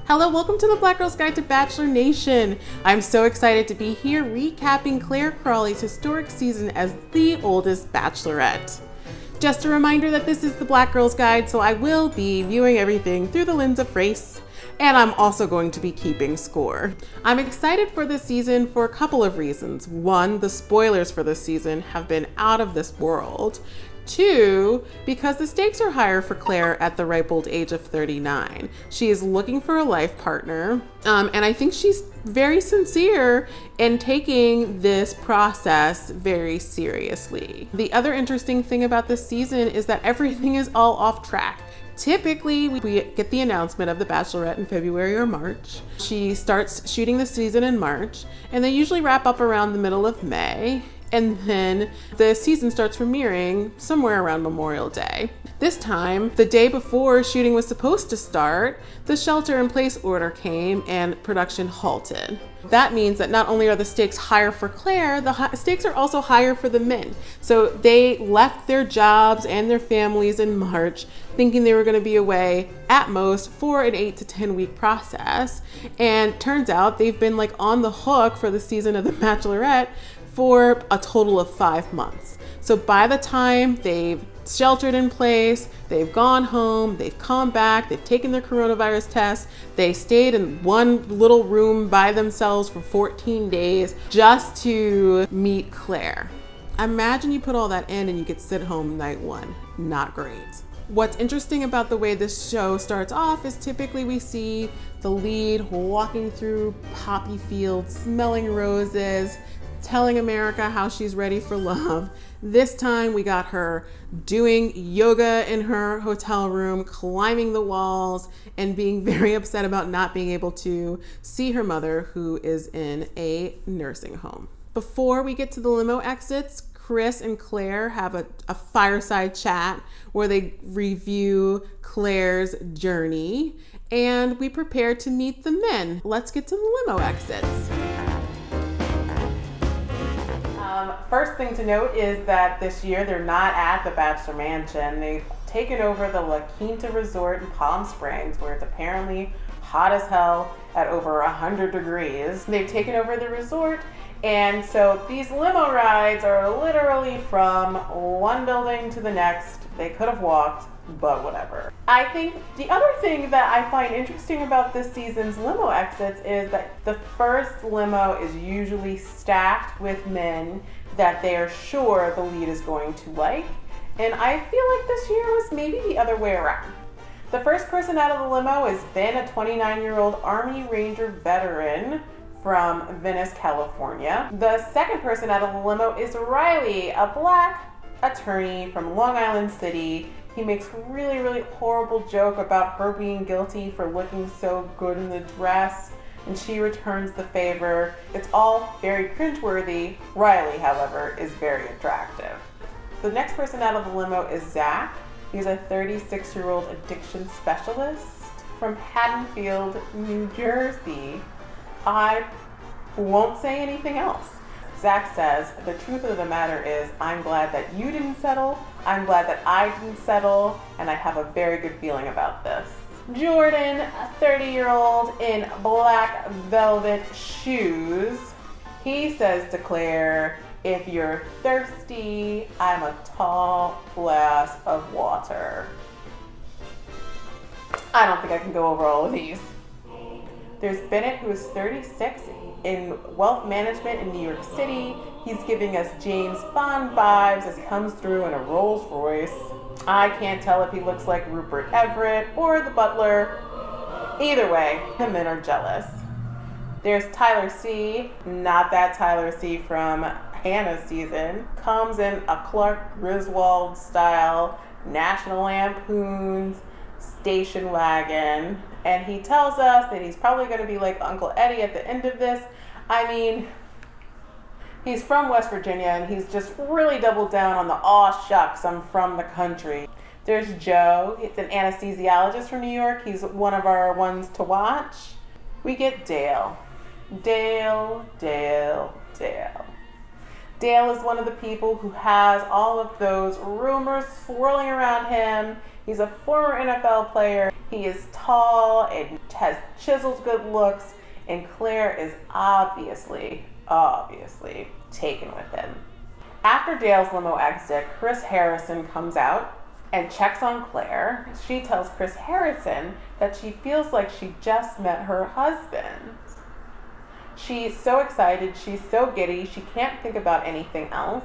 Hello, welcome to the Black Girl's Guide to Bachelor Nation. I'm so excited to be here recapping Clare Crawley's historic season as the oldest Bachelorette. Just a reminder that this is the Black Girl's Guide, so I will be viewing everything through the lens of race, and I'm also going to be keeping score. I'm excited for this season for a couple of reasons. One, the spoilers for this season have been out of this world. Two, because the stakes are higher for Clare at the ripe old age of 39. She is looking for a life partner, and I think she's very sincere in taking this process very seriously. The other interesting thing about this season is that everything is all off track. Typically, we get the announcement of The Bachelorette in February or March. She starts shooting the season in March, and they usually wrap up around the middle of May. And then the season starts premiering somewhere around Memorial Day. This time, the day before shooting was supposed to start, the shelter-in-place order came and production halted. That means that not only are the stakes higher for Clare, the stakes are also higher for the men. So they left their jobs and their families in March thinking they were going to be away at most for an 8 to 10 week process. And turns out they've been like on the hook for the season of The Bachelorette for a total of 5 months. So by the time they've sheltered in place, they've gone home, they've come back, they've taken their coronavirus test, they stayed in one little room by themselves for 14 days just to meet Clare. Imagine you put all that in and you could sit home night one. Not great. What's interesting about the way this show starts off is typically we see the lead walking through poppy fields, smelling roses, telling America how she's ready for love. This time we got her doing yoga in her hotel room, climbing the walls, and being very upset about not being able to see her mother, who is in a nursing home. Before we get to the limo exits, Chris and Clare have a fireside chat where they review Clare's journey, and we prepare to meet the men. Let's get to the limo exits. First thing to note is that this year they're not at the Bachelor Mansion. They've taken over the La Quinta Resort in Palm Springs, where it's apparently hot as hell at over 100 degrees. They've taken over the resort, and so these limo rides are literally from one building to the next. They could have walked, but whatever. I think the other thing that I find interesting about this season's limo exits is that the first limo is usually stacked with men that they are sure the lead is going to like. And I feel like this year was maybe the other way around. The first person out of the limo is Ben, a 29-year-old Army Ranger veteran from Venice, California. The second person out of the limo is Riley, a black attorney from Long Island City. He makes a really, really horrible joke about her being guilty for looking so good in the dress, and she returns the favor. It's all very cringeworthy. Riley, however, is very attractive. The next person out of the limo is Zach. He's a 36-year-old addiction specialist from Haddonfield, New Jersey. I won't say anything else. Zach says, the truth of the matter is, I'm glad that you didn't settle, I'm glad that I didn't settle, and I have a very good feeling about this. Jordan, a 30-year-old in black velvet shoes. He says to Clare, if you're thirsty, I'm a tall glass of water. I don't think I can go over all of these. There's Bennett, who is 36, in wealth management in New York City. He's giving us James Bond vibes as comes through in a Rolls Royce. I can't tell if he looks like Rupert Everett or the butler. Either way, the men are jealous. There's Tyler C, not that Tyler C from Hannah's season. Comes in a Clark Griswold style National Lampoon's station wagon. And he tells us that he's probably going to be like Uncle Eddie at the end of this. I mean, he's from West Virginia, and he's just really doubled down on the aw shucks, I'm from the country. There's Joe. He's an anesthesiologist from New York. He's one of our ones to watch. We get Dale. Dale is one of the people who has all of those rumors swirling around him. He's a former NFL player. He is tall and has chiseled good looks, and Claire is obviously taken with him. After Dale's limo exit, Chris Harrison comes out and checks on Claire. She tells Chris Harrison that she feels like she just met her husband. She's so excited, she's so giddy, she can't think about anything else.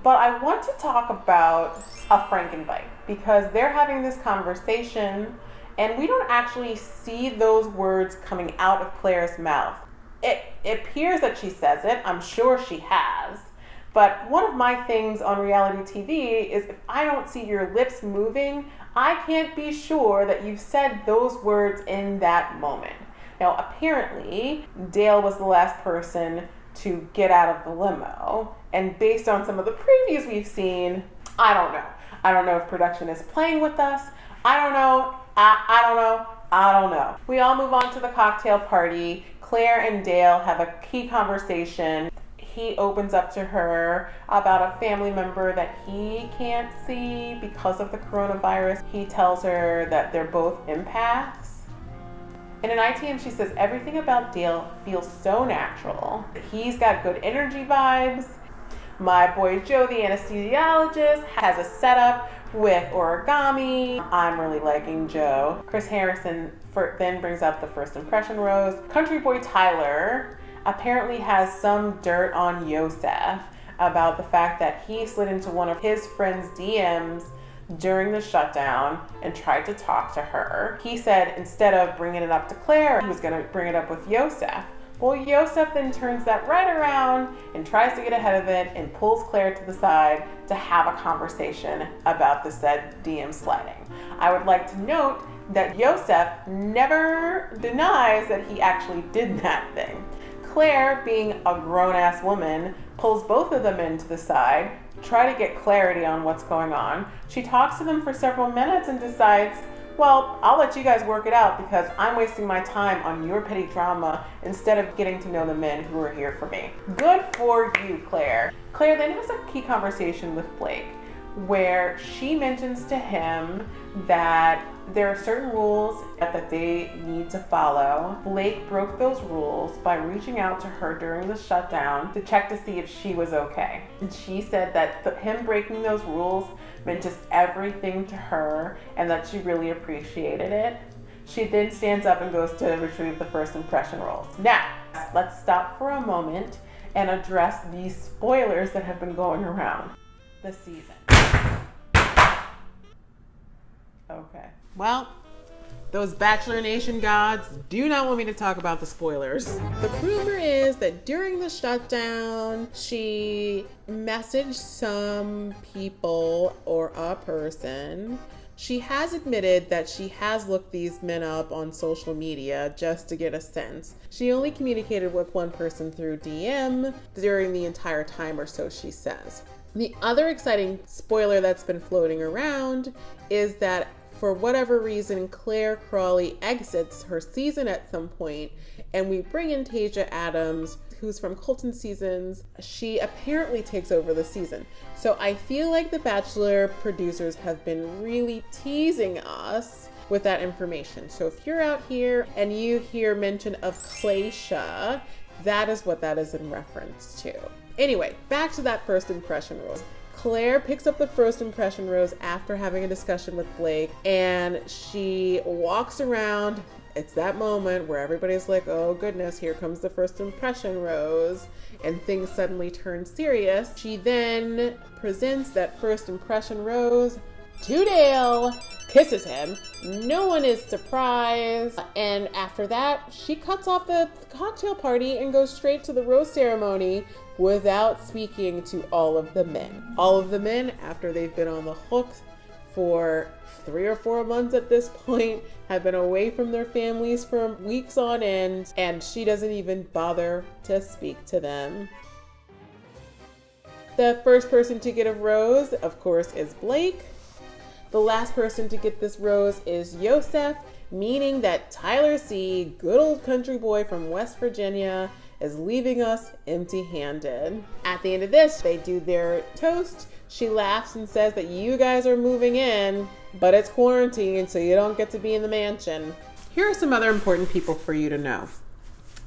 But I want to talk about a Frankenbite, because they're having this conversation and we don't actually see those words coming out of Claire's mouth. It appears that she says it, I'm sure she has. But one of my things on reality TV is if I don't see your lips moving, I can't be sure that you've said those words in that moment. Now, apparently, Dale was the last person to get out of the limo. And based on some of the previews we've seen, I don't know. I don't know if production is playing with us. I don't know. I don't know. We all move on to the cocktail party. Claire and Dale have a key conversation. He opens up to her about a family member that he can't see because of the coronavirus. He tells her that they're both empaths. In an ITM, she says everything about Dale feels so natural. He's got good energy vibes. My boy Joe, the anesthesiologist, has a setup with origami. I'm really liking Joe. Chris Harrison then brings up the first impression rose. Country boy Tyler apparently has some dirt on Yosef about the fact that he slid into one of his friend's DMs during the shutdown and tried to talk to her. He said instead of bringing it up to Claire, he was going to bring it up with Yosef. Well, Yosef then turns that right around and tries to get ahead of it and pulls Claire to the side to have a conversation about the said DM sliding. I would like to note that Yosef never denies that he actually did that thing. Claire, being a grown-ass woman, pulls both of them into the side, try to get clarity on what's going on. She talks to them for several minutes and decides, well, I'll let you guys work it out because I'm wasting my time on your petty drama instead of getting to know the men who are here for me. Good for you, Claire. Claire then has a key conversation with Blake where she mentions to him that there are certain rules that they need to follow. Blake broke those rules by reaching out to her during the shutdown to check to see if she was okay. And she said that him breaking those rules meant just everything to her and that she really appreciated it. She then stands up and goes to retrieve the first impression rolls. Now, let's stop for a moment and address these spoilers that have been going around this season. Okay. Well, those Bachelor Nation gods do not want me to talk about the spoilers. The rumor is that during the shutdown, she messaged some people or a person. She has admitted that she has looked these men up on social media just to get a sense. She only communicated with one person through DM during the entire time or so, she says. The other exciting spoiler that's been floating around is that for whatever reason, Clare Crawley exits her season at some point, and we bring in Tasia Adams, who's from Colton Seasons. She apparently takes over the season. So I feel like the Bachelor producers have been really teasing us with that information. So if you're out here and you hear mention of Claysha, that is what that is in reference to. Anyway, back to that first impression rose. Claire picks up the first impression rose after having a discussion with Blake, and she walks around. It's that moment where everybody's like, oh goodness, here comes the first impression rose, and things suddenly turn serious. She then presents that first impression rose to Dale, kisses him. No one is surprised. And after that, she cuts off the cocktail party and goes straight to the rose ceremony without speaking to all of the men. All of the men, after they've been on the hook for 3 or 4 months at this point, have been away from their families for weeks on end, and she doesn't even bother to speak to them. The first person to get a rose, of course, is Blake. The last person to get this rose is Yosef, meaning that Tyler C., good old country boy from West Virginia, is leaving us empty-handed. At the end of this, they do their toast. She laughs and says that you guys are moving in. but it's quarantine, so you don't get to be in the mansion. Here are some other important people for you to know.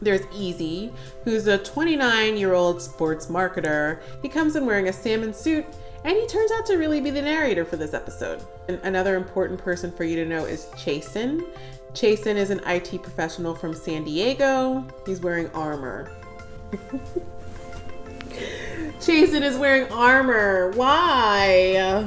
There's Easy, who's a 29-year-old sports marketer. He comes in wearing a salmon suit, and he turns out to really be the narrator for this episode. And another important person for you to know is Chasen. Chasen is an IT professional from San Diego. He's wearing armor. Chasen is wearing armor. Why?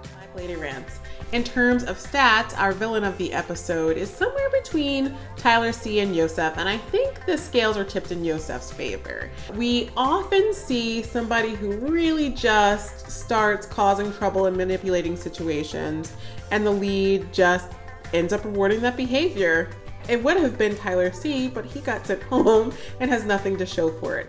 Black Lady Rants. In terms of stats, our villain of the episode is somewhere between Tyler C and Yosef, and I think the scales are tipped in Yosef's favor. We often see somebody who really just starts causing trouble and manipulating situations, and the lead just ends up rewarding that behavior. It would have been Tyler C, but he got sent home and has nothing to show for it.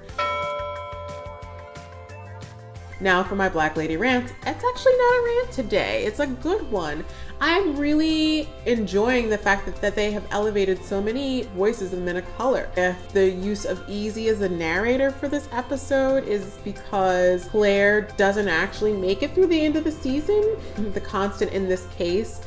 Now for my Black Lady rant. It's actually not a rant today. It's a good one. I'm really enjoying the fact that they have elevated so many voices of men of color. If the use of Easy as a narrator for this episode is because Claire doesn't actually make it through the end of the season, the constant in this case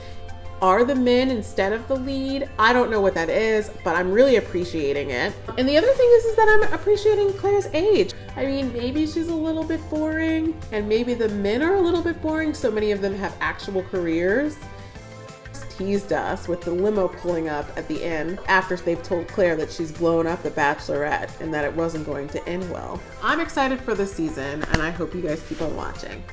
are the men instead of the lead. I don't know what that is, but I'm really appreciating it. And the other thing is that I'm appreciating Claire's age. I mean, maybe she's a little bit boring, and maybe the men are a little bit boring. So many of them have actual careers. Teased us with the limo pulling up at the end after they've told Claire that she's blown up the Bachelorette and that it wasn't going to end well. I'm excited for the season, and I hope you guys keep on watching.